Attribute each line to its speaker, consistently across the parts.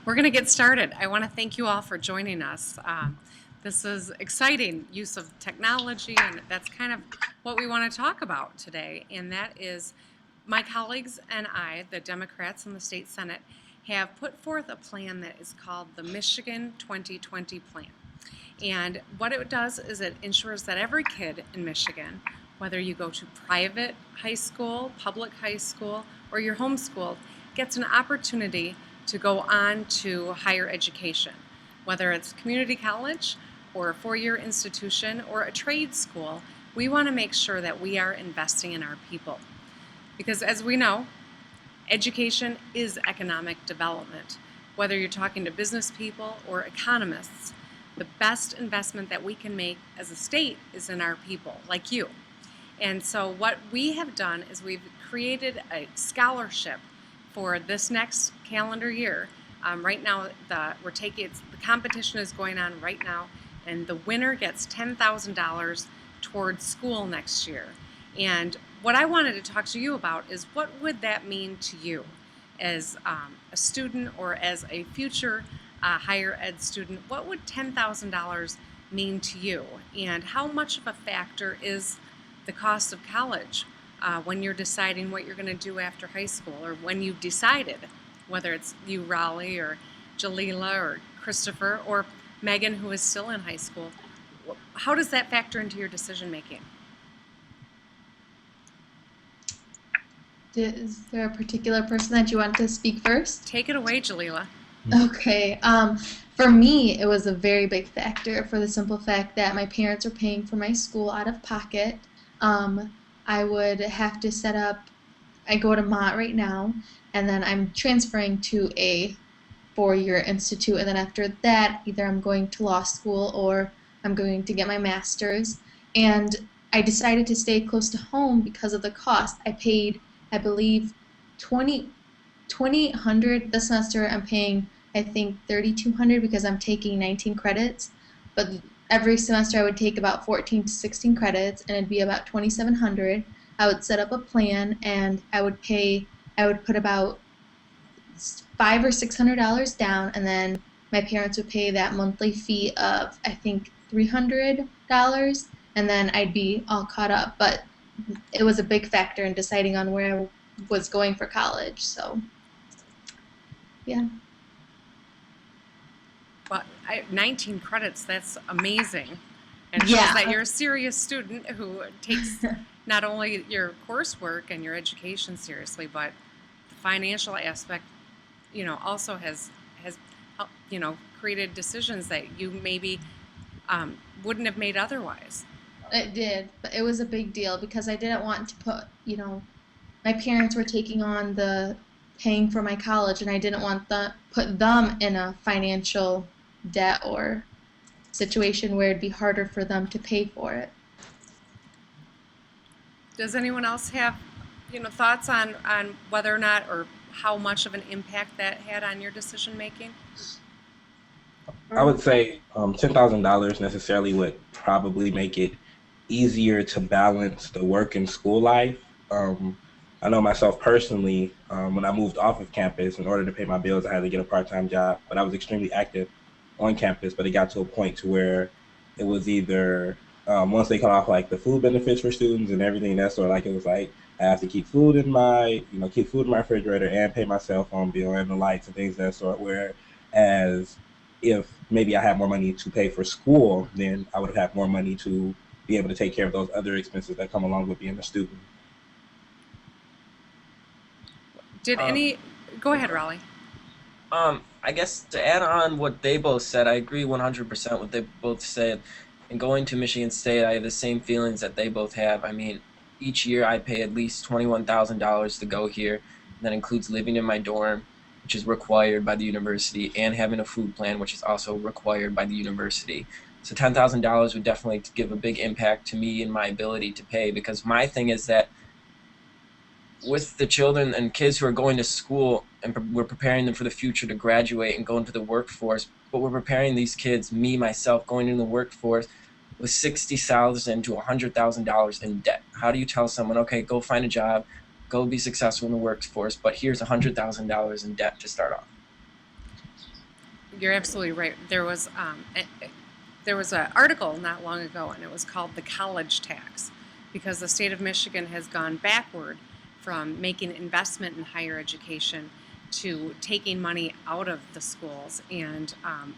Speaker 1: We're going to get started. I want to thank you all for joining us. This is exciting use of technology, and that's kind of what we want to talk about today. And that is my colleagues and I, the Democrats in the state Senate, have put forth a plan that is called the Michigan 2020 Plan. And what it does is it ensures that every kid in Michigan, whether you go to private high school, public high school, or you're homeschooled, gets an opportunity to go on to higher education, whether it's community college or a four-year institution or a trade school. We want to make sure that we are investing in our people. Because as we know, education is economic development. Whether you're talking to business people or economists, the best investment that we can make as a state is in our people, like you. And so what we have done is we've created a scholarship for this next calendar year. Right now, the competition is going on right now, and the winner gets $10,000 towards school next year. And what I wanted to talk to you about is what would that mean to you as a student or as a future higher ed student? What would $10,000 mean to you? And how much of a factor is the cost of college when you're deciding what you're going to do after high school, or when you've decided, whether it's you, Raleigh, or Jalila, or Christopher, or Megan, who is still in high school? How does that factor into your decision making?
Speaker 2: Is there a particular person that you want to speak first?
Speaker 1: Take it away, Jalila.
Speaker 2: Okay. For me, it was a very big factor for the simple fact that my parents are paying for my school out of pocket. I would have to set up, I go to Mott right now, and then I'm transferring to a four-year institute, and then after that, either I'm going to law school or I'm going to get my master's. And I decided to stay close to home because of the cost. I paid, I believe, $2,800 this semester. I'm paying, I think, $3,200 because I'm taking 19 credits. But every semester I would take about 14 to 16 credits, and it'd be about $2,700. I would set up a plan, and I would put about $500 or $600 down, and then my parents would pay that monthly fee of, I think, $300, and then I'd be all caught up. But it was a big factor in deciding on where I was going for college. So, yeah.
Speaker 1: Well, 19 credits, that's amazing. And shows that you're a serious student who takes not only your coursework and your education seriously, but the financial aspect, also has created decisions that you maybe wouldn't have made otherwise.
Speaker 2: It did, but it was a big deal because I didn't want to put, my parents were taking on the paying for my college, and I didn't want to put them in a financial debt or situation where it'd be harder for them to pay for it.
Speaker 1: Does anyone else have, thoughts on whether or not, or how much of an impact that had on your decision making?
Speaker 3: I would say $10,000 necessarily would probably make it easier to balance the work and school life. I know myself personally, when I moved off of campus, in order to pay my bills, I had to get a part-time job, but I was extremely active on campus, but it got to a point to where it was either, once they cut off like the food benefits for students and everything, that's sort of like, it was like, I have to keep food in my refrigerator and pay my cell phone bill and the lights and things of that sort, whereas if maybe I had more money to pay for school, then I would have had more money to be able to take care of those other expenses that come along with being a student.
Speaker 1: Go ahead, Raleigh.
Speaker 4: I guess to add on what they both said, I agree 100% what they both said. And going to Michigan State, I have the same feelings that they both have. I mean, each year I pay at least $21,000 to go here. That includes living in my dorm, which is required by the university, and having a food plan, which is also required by the university. So $10,000 would definitely give a big impact to me and my ability to pay, because my thing is that with the children and kids who are going to school, and we're preparing them for the future to graduate and go into the workforce, but we're preparing these kids, me, myself, going into the workforce with $60,000 to $100,000 in debt. How do you tell someone, okay, go find a job, go be successful in the workforce, but here's $100,000 in debt to start off?
Speaker 1: you're absolutely right. There was an article not long ago, and it was called "The College Tax," because the state of Michigan has gone backward from making investment in higher education to taking money out of the schools. And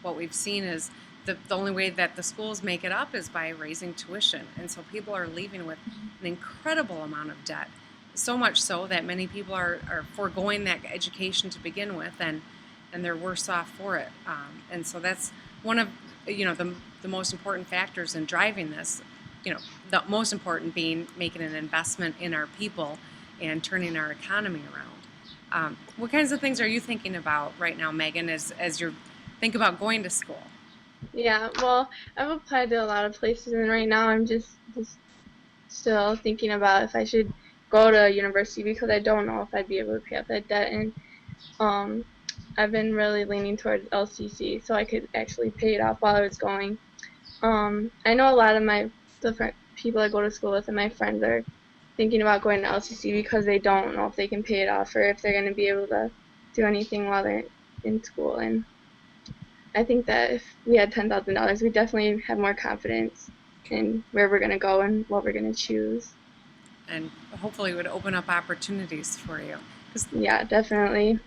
Speaker 1: what we've seen is the only way that the schools make it up is by raising tuition. And so people are leaving with an incredible amount of debt. So much so that many people are foregoing that education to begin with, and they're worse off for it. And so that's one of the most important factors in driving this. The most important being making an investment in our people and turning our economy around. What kinds of things are you thinking about right now, Megan, as you think about going to school?
Speaker 5: Yeah, well, I've applied to a lot of places, and right now I'm just still thinking about if I should go to university because I don't know if I'd be able to pay off that debt. And um, I've been really leaning towards LCC so I could actually pay it off while I was going. I know a lot of the people I go to school with and my friends are thinking about going to LCC because they don't know if they can pay it off or if they're going to be able to do anything while they're in school. And I think that if we had $10,000, we'd definitely have more confidence in where we're going to go and what we're going to choose.
Speaker 1: And hopefully it would open up opportunities for you.
Speaker 5: Yeah, definitely.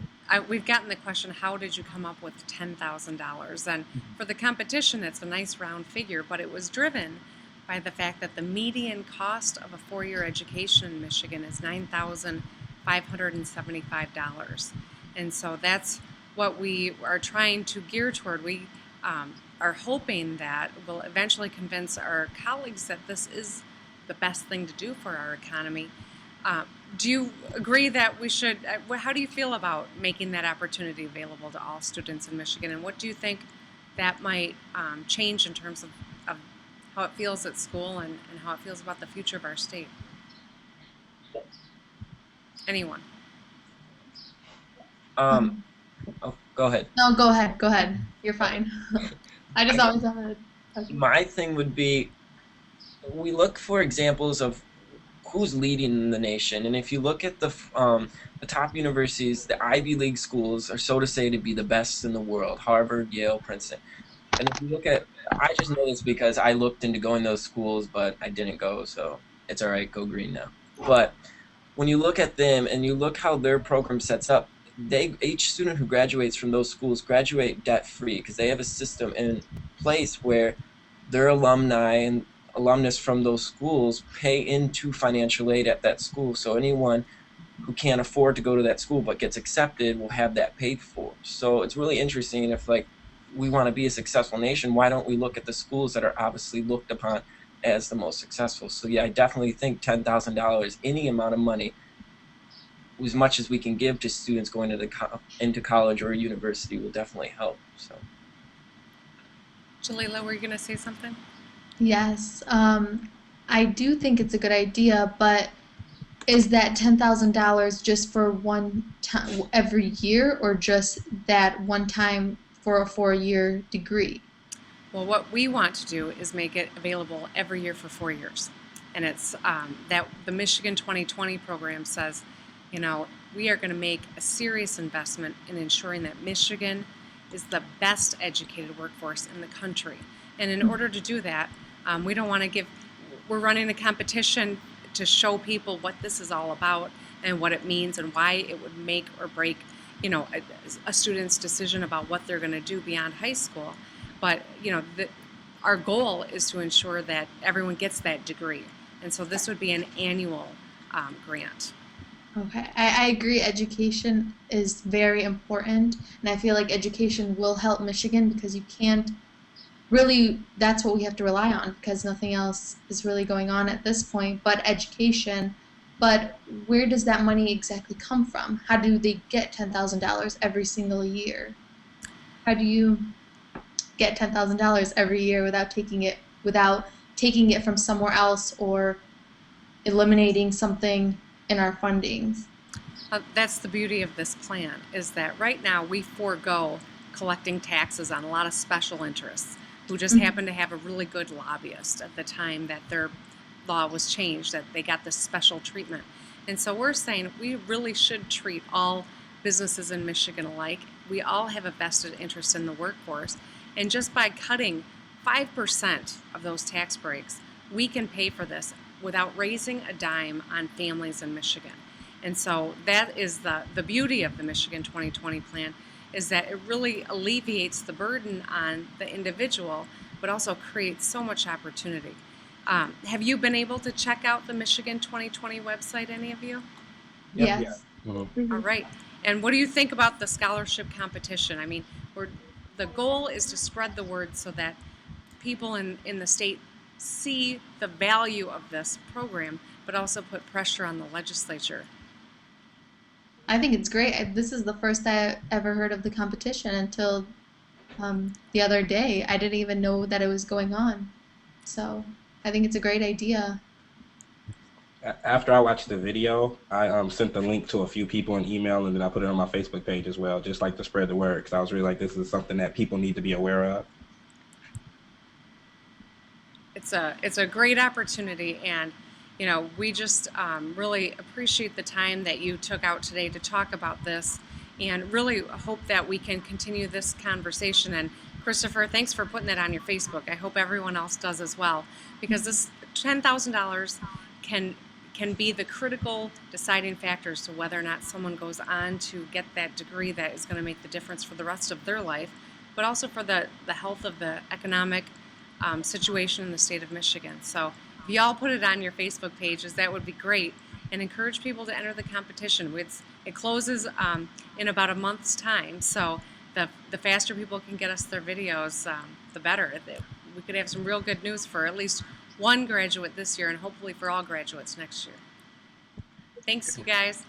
Speaker 1: We've gotten the question, how did you come up with $10,000? And for the competition, it's a nice round figure, but it was driven by the fact that the median cost of a four-year education in Michigan is $9,575. And so that's what we are trying to gear toward. We are hoping that we'll eventually convince our colleagues that this is the best thing to do for our economy. Do you agree that we should, how do you feel about making that opportunity available to all students in Michigan? And what do you think that might change in terms of how it feels at school and how it feels about the future of our state? Anyone?
Speaker 4: Oh, go ahead.
Speaker 2: No, go ahead. Go ahead. You're fine. I just always have a
Speaker 4: My thing would be, we look for examples of who's leading the nation, and if you look at the top universities, the Ivy League schools are so to say to be the best in the world: Harvard, Yale, Princeton. And if you look at, I just know this because I looked into going to those schools, but I didn't go, so it's all right, go green now. But when you look at them and you look how their program sets up, each student who graduates from those schools graduate debt-free because they have a system in place where their alumni and alumnus from those schools pay into financial aid at that school. So anyone who can't afford to go to that school but gets accepted will have that paid for. So it's really interesting. If we want to be a successful nation, why don't we look at the schools that are obviously looked upon as the most successful? So yeah, I definitely think $10,000, any amount of money, as much as we can give to students going into college or university, will definitely help. So,
Speaker 1: Jalila, were you going to say something?
Speaker 2: Yes, I do think it's a good idea, but is that $10,000 just for one time every year, or just that one time for a 4-year degree?
Speaker 1: Well, what we want to do is make it available every year for 4 years. And it's that the Michigan 2020 program says, we are going to make a serious investment in ensuring that Michigan is the best educated workforce in the country. And in order to do that, we don't want to we're running a competition to show people what this is all about and what it means and why it would make or break, a student's decision about what they're going to do beyond high school. But, our goal is to ensure that everyone gets that degree. And so this would be an annual grant.
Speaker 2: Okay, I agree. Education is very important, and I feel like education will help Michigan because you can't really, that's what we have to rely on because nothing else is really going on at this point but education. But where does that money exactly come from? How do they get $10,000 every single year? How do you get $10,000 every year without taking it from somewhere else or eliminating something in our fundings?
Speaker 1: That's the beauty of this plan, is that right now we forego collecting taxes on a lot of special interests who just happen to have a really good lobbyist at the time that their law was changed, that they got this special treatment. And so we're saying we really should treat all businesses in Michigan alike. we all have a vested interest in the workforce. And just by cutting 5% of those tax breaks, we can pay for this without raising a dime on families in Michigan. And so that is the beauty of the Michigan 2020 plan, is that it really alleviates the burden on the individual, but also creates so much opportunity. Have you been able to check out the Michigan 2020 website, any of you?
Speaker 3: Yep.
Speaker 2: Yes.
Speaker 3: Yeah. Mhm.
Speaker 5: Mhm.
Speaker 1: All right. And what do you think about the scholarship competition? I mean, the goal is to spread the word so that people in the state see the value of this program, but also put pressure on the legislature.
Speaker 2: I think it's great. This is the first I ever heard of the competition until the other day. I didn't even know that it was going on. So I think it's a great idea.
Speaker 3: After I watched the video, I sent the link to a few people in email, and then I put it on my Facebook page as well, just like to spread the word, because I was really like, this is something that people need to be aware of.
Speaker 1: It's a great opportunity, and you know, we just really appreciate the time that you took out today to talk about this, and really hope that we can continue this conversation. And Christopher, thanks for putting that on your Facebook. I hope everyone else does as well, because this $10,000 can be the critical deciding factor as to whether or not someone goes on to get that degree that is going to make the difference for the rest of their life, but also for the health of the economic situation in the state of Michigan. So if you all put it on your Facebook pages, that would be great, and encourage people to enter the competition. It closes in about a month's time, so the faster people can get us their videos, the better. We could have some real good news for at least one graduate this year, and hopefully for all graduates next year. Thanks, you guys.